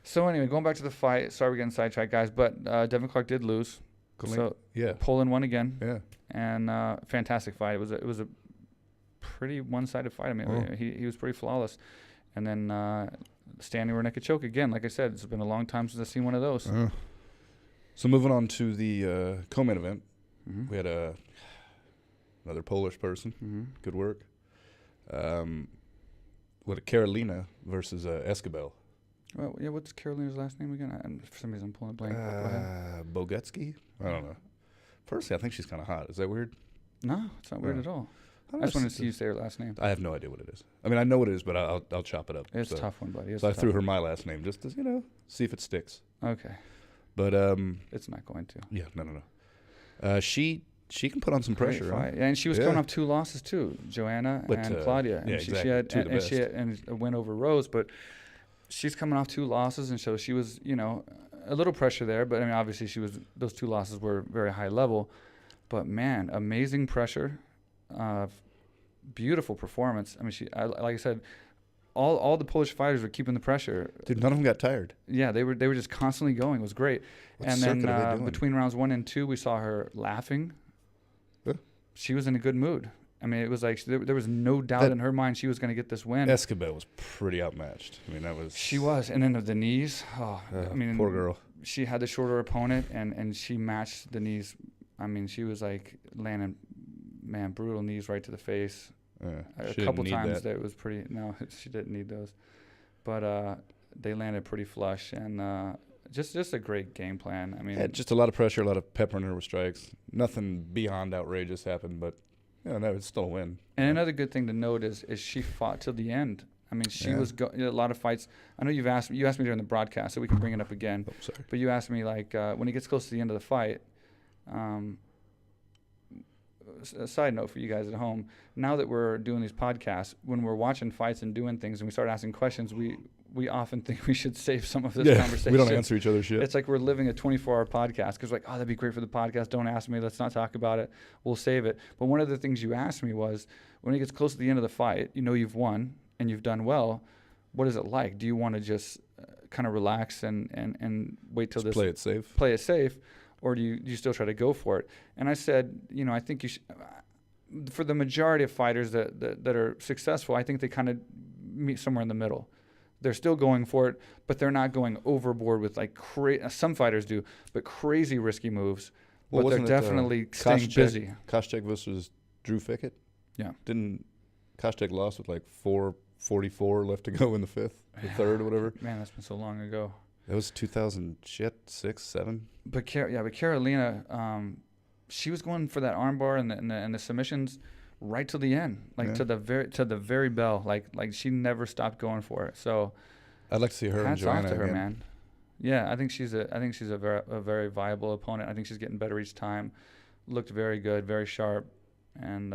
Speaker 1: So anyway, going back to the fight. Sorry we're getting sidetracked, guys, but Devin Clark did lose. So
Speaker 2: yeah.
Speaker 1: Poland won again.
Speaker 2: Yeah.
Speaker 1: And fantastic fight. It was a pretty one-sided fight. I mean, he was pretty flawless. And then standing rear naked choke again. Like I said, it's been a long time since I've seen one of those.
Speaker 2: So moving on to the co-main event,
Speaker 1: Mm-hmm.
Speaker 2: we had another Polish person.
Speaker 1: Mm-hmm.
Speaker 2: Good work. Carolina versus Escobar.
Speaker 1: Well, yeah, what's Carolina's last name again? For some reason, I'm pulling a blank. Go ahead.
Speaker 2: Bogetsky? I don't know. Personally, I think she's kind of hot. Is that weird?
Speaker 1: No, it's not weird at all. I just wanted to see you say her last name.
Speaker 2: I have no idea what it is. I mean, I know what it is, but I'll chop it up.
Speaker 1: It's a tough one, buddy.
Speaker 2: So I threw her my last name just to, see if it sticks.
Speaker 1: Okay.
Speaker 2: But
Speaker 1: it's not going to.
Speaker 2: Yeah, no. She can put on some pressure. Huh?
Speaker 1: Yeah, and she was coming off 2 losses too, Joanna and Claudia. And
Speaker 2: exactly.
Speaker 1: she had
Speaker 2: Two of the best.
Speaker 1: she had a win over Rose, but she's coming off 2 losses, and so she was, a little pressure there. But I mean, obviously, those 2 losses were very high level. But man, amazing pressure, beautiful performance. I mean, like I said, all the Polish fighters were keeping the pressure.
Speaker 2: Dude, none of them got tired.
Speaker 1: Yeah, they were just constantly going. It was great. And then between rounds 1 and 2, we saw her laughing.
Speaker 2: Huh?
Speaker 1: She was in a good mood. I mean, it was like there was no doubt in her mind she was going to get this win.
Speaker 2: Escobar was pretty outmatched. I mean, that was...
Speaker 1: She was. And then the knees. I mean,
Speaker 2: poor girl.
Speaker 1: She had the shorter opponent, and she matched the knees. I mean, she was like landing, brutal knees right to the face. A couple times that it was pretty... No, she didn't need those. But they landed pretty flush, and just a great game plan. I mean...
Speaker 2: just a lot of pressure, a lot of pepper in her with strikes. Nothing beyond outrageous happened, but... no, it's still a win.
Speaker 1: And another good thing to note is she fought till the end. I mean, she was a lot of fights. I know you asked me during the broadcast, so we can bring it up again.
Speaker 2: Oh, sorry.
Speaker 1: But you asked me when it gets close to the end of the fight. A side note for you guys at home: now that we're doing these podcasts, when we're watching fights and doing things, and we start asking questions, we often think we should save some of this conversation.
Speaker 2: We don't answer each other's shit.
Speaker 1: It's like we're living a 24-hour podcast because we're like, oh, that'd be great for the podcast. Don't ask me. Let's not talk about it. We'll save it. But one of the things you asked me was, when it gets close to the end of the fight, you've won and you've done well. What is it like? Do you want to just kind of relax and wait till
Speaker 2: Just play it safe.
Speaker 1: Play it safe, or do you still try to go for it? And I said, I think you should. For the majority of fighters that are successful, I think they kind of meet somewhere in the middle. They're still going for it, but they're not going overboard with like some fighters do, but crazy risky moves.
Speaker 2: Well,
Speaker 1: but they're definitely staying busy.
Speaker 2: Koscheck versus Drew Fickett.
Speaker 1: Yeah.
Speaker 2: Didn't Koscheck lost with like 4:44 left to go in the fifth, the third, or whatever?
Speaker 1: Man, that's been so long ago.
Speaker 2: That was 2006, 7.
Speaker 1: But Carolina, she was going for that armbar and the submissions right to the end, like to the very bell, like she never stopped going for it. So
Speaker 2: I'd like to see her.
Speaker 1: Hats
Speaker 2: and
Speaker 1: off
Speaker 2: Joanna
Speaker 1: to her,
Speaker 2: again.
Speaker 1: man. Yeah, I think she's a very viable opponent. I think she's getting better each time. Looked very good, very sharp, and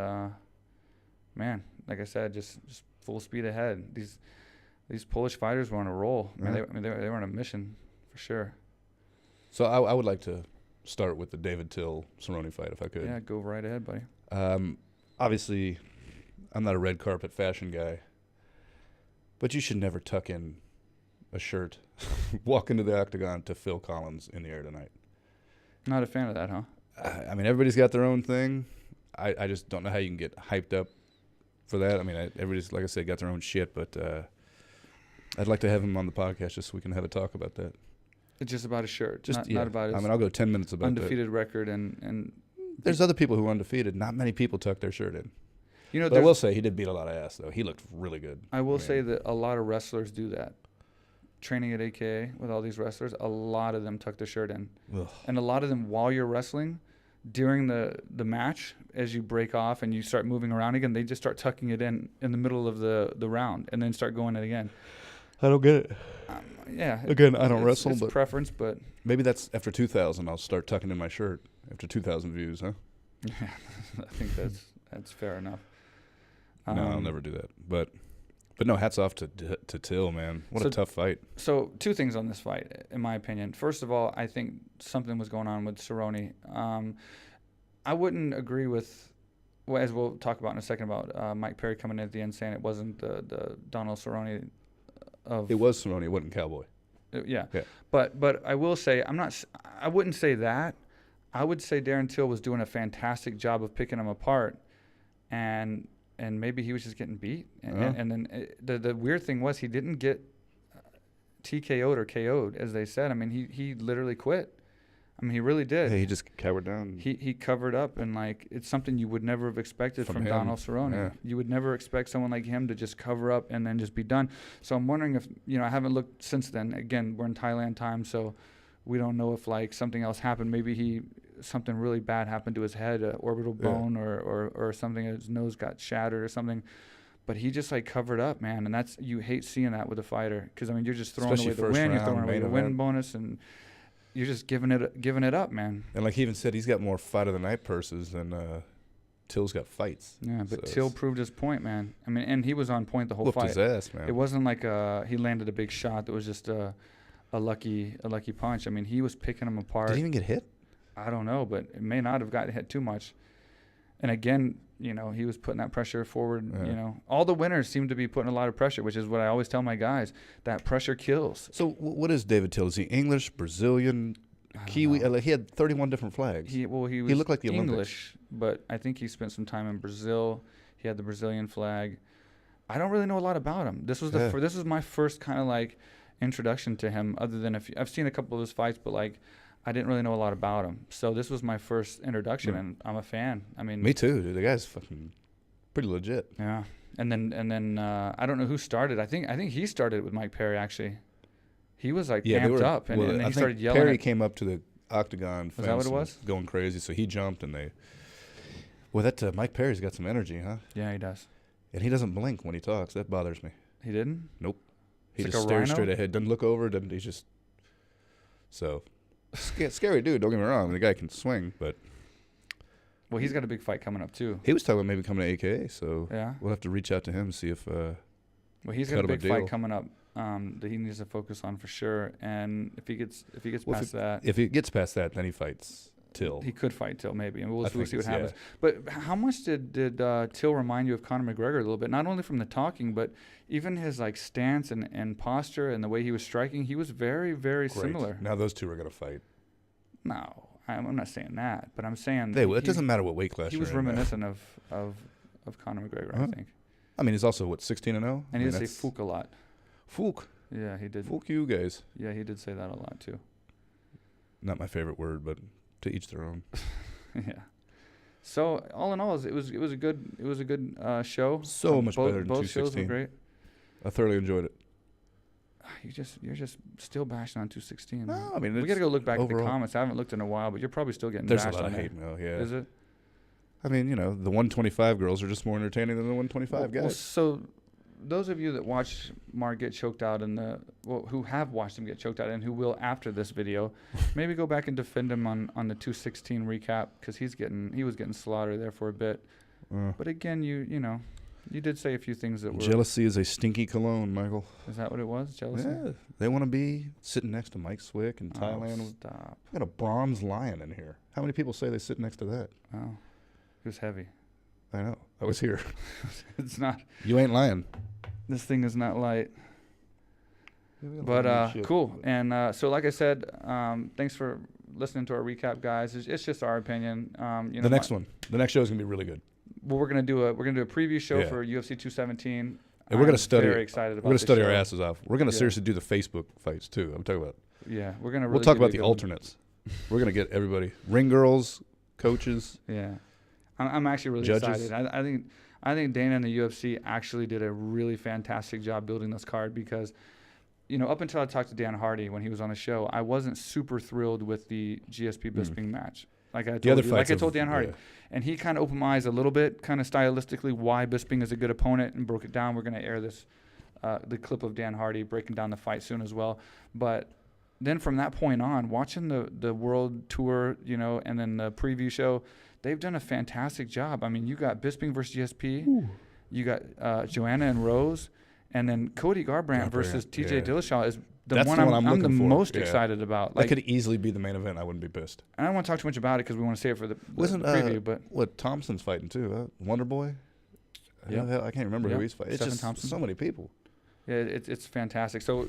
Speaker 1: man, like I said, just full speed ahead. These Polish fighters were on a roll. They were on a mission for sure.
Speaker 2: So I would like to start with the David Till Cerrone fight, if I could.
Speaker 1: Yeah, go right ahead, buddy.
Speaker 2: Obviously, I'm not a red carpet fashion guy, but you should never tuck in a shirt, walk into the octagon to Phil Collins in the air tonight.
Speaker 1: Not a fan of that, huh?
Speaker 2: I mean, everybody's got their own thing. I just don't know how you can get hyped up for that. I mean, everybody's, like I said, got their own shit, but I'd like to have him on the podcast just so we can have a talk about that.
Speaker 1: It's just about a shirt,
Speaker 2: Just
Speaker 1: not about his
Speaker 2: I'll go 10 minutes about
Speaker 1: undefeated record and
Speaker 2: there's other people who are undefeated. Not many people tuck their shirt in. But I
Speaker 1: there's
Speaker 2: will say he did beat a lot of ass, though. He looked really good.
Speaker 1: I will say that a lot of wrestlers do that. Training at AKA with all these wrestlers, a lot of them tuck their shirt in.
Speaker 2: Ugh.
Speaker 1: And a lot of them, while you're wrestling, during the match, as you break off and you start moving around again, they just start tucking it in the middle of the round and then start going it again.
Speaker 2: I don't get it.
Speaker 1: Yeah.
Speaker 2: Again, I don't wrestle,
Speaker 1: it's
Speaker 2: but
Speaker 1: preference, but
Speaker 2: maybe that's after 2,000. I'll start tucking in my shirt after 2,000 views, huh?
Speaker 1: yeah, I think that's fair enough.
Speaker 2: No, I'll never do that. But no, hats off to Till, man. What a tough fight.
Speaker 1: So 2 things on this fight, in my opinion. First of all, I think something was going on with Cerrone. I wouldn't agree with, as we'll talk about in a second, about Mike Perry coming in at the end saying it wasn't the Donald Cerrone of.
Speaker 2: It was Cerrone. It wasn't Cowboy.
Speaker 1: Yeah. But I will say I wouldn't say that. I would say Darren Till was doing a fantastic job of picking him apart, and maybe he was just getting beat. And then the weird thing was he didn't get TKO'd or KO'd, as they said. I mean, he literally quit. I mean, he really did.
Speaker 2: Yeah, he just cowered down.
Speaker 1: He covered up, and like it's something you would never have expected from Donald Cerrone.
Speaker 2: Yeah.
Speaker 1: You would never expect someone like him to just cover up and then just be done. So I'm wondering if I haven't looked since then. Again, we're in Thailand time, so we don't know if like something else happened. Maybe something really bad happened to his head, an orbital bone or something. His nose got shattered or something. But he just like covered up, man, and you hate seeing that with a fighter because I mean you're just throwing away the win, you're throwing away the win bonus, and you're just giving it up, man.
Speaker 2: And like he even said, he's got more fight of the night purses than Till's got fights.
Speaker 1: Yeah, but Till proved his point, man. I mean, and he was on point the whole fight.
Speaker 2: His ass, man.
Speaker 1: It wasn't like he landed a big shot that was just a lucky punch. I mean, he was picking him apart.
Speaker 2: Did he even get hit?
Speaker 1: I don't know, but it may not have gotten hit too much. And again, he was putting that pressure forward.
Speaker 2: Yeah.
Speaker 1: All the winners seem to be putting a lot of pressure, which is what I always tell my guys. That pressure kills.
Speaker 2: So what is David Till? Is he English, Brazilian, Kiwi? Like he had 31 different flags.
Speaker 1: He was
Speaker 2: looked like the
Speaker 1: English, but I think he spent some time in Brazil. He had the Brazilian flag. I don't really know a lot about him. This was this was my first kind of like introduction to him. Other than I've seen a couple of his fights, but like. I didn't really know a lot about him. So this was my first introduction, and I'm a fan. I mean,
Speaker 2: me too, dude. The guy's fucking pretty legit.
Speaker 1: Yeah. And then I don't know who started. I think he started with Mike Perry, actually. He was like amped up, and then he started yelling.
Speaker 2: Perry came up to the octagon fence.
Speaker 1: Was that what it was?
Speaker 2: Going crazy, so he jumped, and Mike Perry's got some energy, huh?
Speaker 1: Yeah, he does.
Speaker 2: And he doesn't blink when he talks. That bothers me.
Speaker 1: He didn't?
Speaker 2: Nope. He
Speaker 1: It's
Speaker 2: just
Speaker 1: like a
Speaker 2: stares
Speaker 1: rhino?
Speaker 2: straight ahead. Doesn't look over. He just... So... Scary dude, don't get me wrong. The guy can swing, but...
Speaker 1: Well, he's got a big fight coming up, too.
Speaker 2: He was talking about maybe coming to AKA, so
Speaker 1: yeah.
Speaker 2: We'll have to reach out to him and see if...
Speaker 1: Well, he's got a big fight coming up that he needs to focus on for sure. And if he gets past that...
Speaker 2: If he gets past that, then he fights Till.
Speaker 1: He could fight Till maybe, and we'll see what
Speaker 2: it's-
Speaker 1: happens. But how much did Till remind you of Conor McGregor a little bit? Not only from the talking, but even his like stance and posture and the way he was striking. He was very, very
Speaker 2: Great.
Speaker 1: similar.
Speaker 2: Now those two are going to fight.
Speaker 1: No, I'm not saying that, but I'm saying
Speaker 2: It doesn't matter what weight class
Speaker 1: he
Speaker 2: you're
Speaker 1: was
Speaker 2: in, man.
Speaker 1: reminiscent of Conor McGregor, I think.
Speaker 2: I mean, he's also, what, 16-0?
Speaker 1: And he did say Fook a lot.
Speaker 2: Fook.
Speaker 1: Yeah, he did.
Speaker 2: Fook you guys.
Speaker 1: Yeah, he did say that a lot too.
Speaker 2: Not my favorite word, but to each their own.
Speaker 1: Yeah. So all in all, it was a good show.
Speaker 2: So much better than
Speaker 1: both shows were
Speaker 2: 216.
Speaker 1: great.
Speaker 2: I thoroughly enjoyed it.
Speaker 1: You're just still bashing on 216.
Speaker 2: No, I mean,
Speaker 1: we got to go look back at the
Speaker 2: overall-
Speaker 1: comments. I haven't looked in a while, but you're probably still getting
Speaker 2: There's a
Speaker 1: bashed
Speaker 2: lot
Speaker 1: on
Speaker 2: of
Speaker 1: there.
Speaker 2: hate mail, yeah.
Speaker 1: Is it?
Speaker 2: I mean, the 125 girls are just more entertaining than the 125 guys.
Speaker 1: Well, so those of you that watch Marc get choked out who have watched him get choked out and who will after this video, maybe go back and defend him on the 216 recap because he was getting slaughtered there for a bit. But again, you did say a few things that were
Speaker 2: Jealousy is a stinky cologne, Michael.
Speaker 1: Is that what it was? Jealousy?
Speaker 2: Yeah, they want to be sitting next to Mike Swick in Thailand.
Speaker 1: Stop.
Speaker 2: We got a bronze lion in here. How many people say they sit next to that?
Speaker 1: Oh, it was heavy.
Speaker 2: I know. I was here.
Speaker 1: It's not.
Speaker 2: You ain't lying.
Speaker 1: This thing is not light. But cool. And so, like I said, thanks for listening to our recap, guys. It's just our opinion.
Speaker 2: The next show is gonna be really good.
Speaker 1: Well, we're gonna do a preview show
Speaker 2: Yeah.
Speaker 1: for UFC 217.
Speaker 2: And we're gonna study.
Speaker 1: Very excited about.
Speaker 2: We're gonna study
Speaker 1: this
Speaker 2: our
Speaker 1: show.
Speaker 2: asses off. We're gonna seriously do the Facebook fights too. I'm talking about.
Speaker 1: Yeah, we're gonna.
Speaker 2: We'll
Speaker 1: Really
Speaker 2: talk
Speaker 1: give you
Speaker 2: about
Speaker 1: a
Speaker 2: the
Speaker 1: good one.
Speaker 2: alternates. We're gonna get everybody, ring girls, coaches.
Speaker 1: Yeah, I'm actually really
Speaker 2: Judges.
Speaker 1: excited. I think Dana and the UFC actually did a really fantastic job building this card because, up until I talked to Dan Hardy when he was on the show, I wasn't super thrilled with the GSP Bisping match. Like I told Dan Hardy, and he kind of opened my eyes a little bit, kind of stylistically, why Bisping is a good opponent and broke it down. We're going to air this, the clip of Dan Hardy breaking down the fight soon as well. But then from that point on, watching the world tour, and then the preview show, they've done a fantastic job. I mean, you got Bisping versus GSP, you got Joanna and Rose, and then Cody Garbrandt versus TJ Dillashaw is
Speaker 2: That's
Speaker 1: one
Speaker 2: the one
Speaker 1: I'm
Speaker 2: I'm
Speaker 1: the
Speaker 2: looking for.
Speaker 1: most
Speaker 2: Yeah.
Speaker 1: excited about.
Speaker 2: That could easily be the main event. I wouldn't be pissed.
Speaker 1: I don't want to talk too much about it because we want to save it for the
Speaker 2: Wasn't
Speaker 1: preview. But
Speaker 2: what Thompson's fighting too? Wonder Boy.
Speaker 1: Yep.
Speaker 2: I can't remember who he's fighting. It's
Speaker 1: Stephen
Speaker 2: just
Speaker 1: Thompson.
Speaker 2: so many people.
Speaker 1: yeah, it's fantastic. So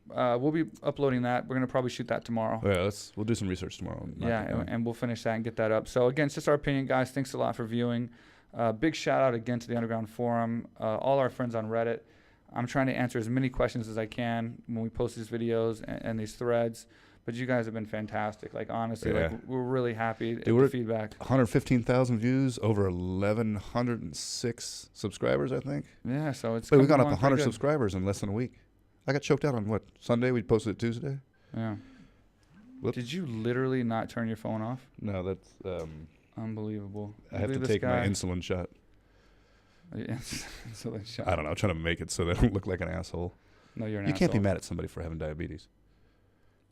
Speaker 1: we'll be uploading that. We're gonna probably shoot that tomorrow.
Speaker 2: Yeah, we'll do some research tomorrow.
Speaker 1: And we'll finish that and get that up. So again, it's just our opinion, guys. Thanks a lot for viewing. Big shout out again to the Underground Forum, all our friends on Reddit. I'm trying to answer as many questions as I can when we post these videos and these threads. But you guys have been fantastic. Like honestly, we're really happy with the feedback.
Speaker 2: 115,000 views, over 1,106 subscribers, I think.
Speaker 1: Yeah, so it's.
Speaker 2: But we've gone up
Speaker 1: along
Speaker 2: 100
Speaker 1: pretty good.
Speaker 2: subscribers in less than a week. I got choked out on what, Sunday? We posted it Tuesday.
Speaker 1: Yeah.
Speaker 2: Whoops.
Speaker 1: Did you literally not turn your phone off?
Speaker 2: No, that's.
Speaker 1: Unbelievable.
Speaker 2: I have to take my insulin shot.
Speaker 1: Insulin shot.
Speaker 2: I don't know. I'm trying to make it so that I don't look like an asshole.
Speaker 1: No, you're an
Speaker 2: You
Speaker 1: asshole.
Speaker 2: can't be mad at somebody for having diabetes.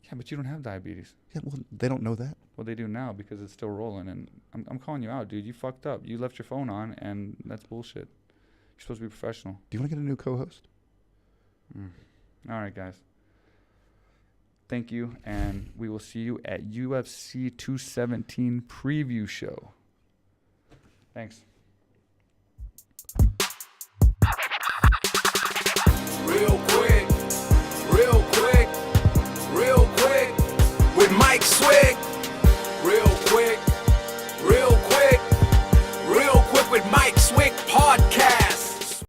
Speaker 1: Yeah, but you don't have diabetes.
Speaker 2: Yeah, well, they don't know that.
Speaker 1: Well, they do now because it's still rolling. And I'm calling you out, dude. You fucked up. You left your phone on, and that's bullshit. You're supposed to be professional.
Speaker 2: Do you want to get a new co-host?
Speaker 1: All right, guys. Thank you, and we will see you at UFC 217 preview show. Thanks.
Speaker 3: Real